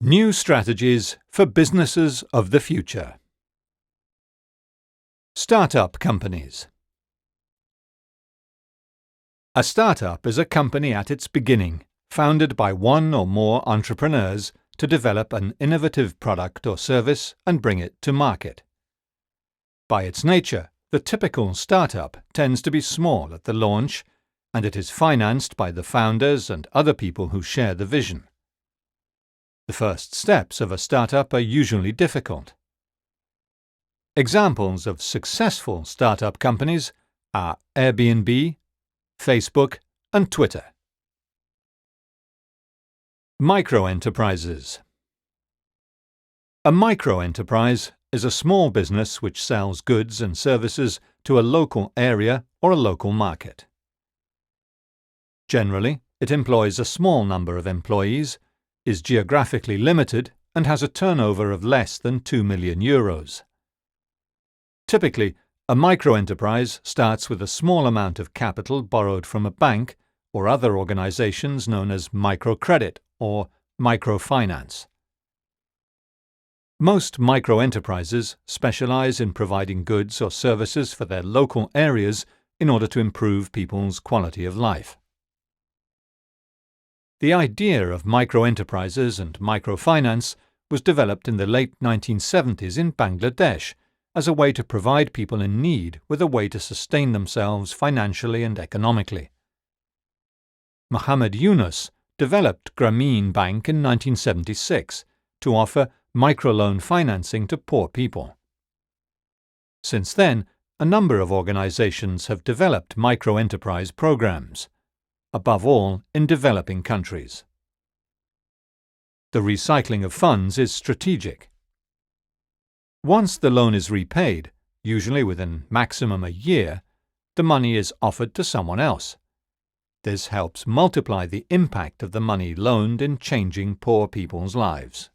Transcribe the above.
New strategies for businesses of the future. Startup companies. A startup is a company at its beginning, founded by one or more entrepreneurs to develop an innovative product or service and bring it to market. By its nature, the typical startup tends to be small at the launch, and it is financed by the founders and other people who share the vision. The first steps of a startup are usually difficult. Examples of successful startup companies are Airbnb, Facebook, and Twitter. Microenterprises. A microenterprise is a small business which sells goods and services to a local area or a local market. Generally, it employs a small number of employees, is geographically limited, and has a turnover of less than 2 million euros. Typically, a microenterprise starts with a small amount of capital borrowed from a bank or other organizations known as microcredit or microfinance. Most microenterprises specialize in providing goods or services for their local areas in order to improve people's quality of life. The idea of microenterprises and microfinance was developed in the late 1970s in Bangladesh as a way to provide people in need with a way to sustain themselves financially and economically. Muhammad Yunus developed Grameen Bank in 1976 to offer microloan financing to poor people. Since then, a number of organizations have developed microenterprise programs, above all in developing countries. The recycling of funds is strategic. Once the loan is repaid, usually within maximum a year, the money is offered to someone else. This helps multiply the impact of the money loaned in changing poor people's lives.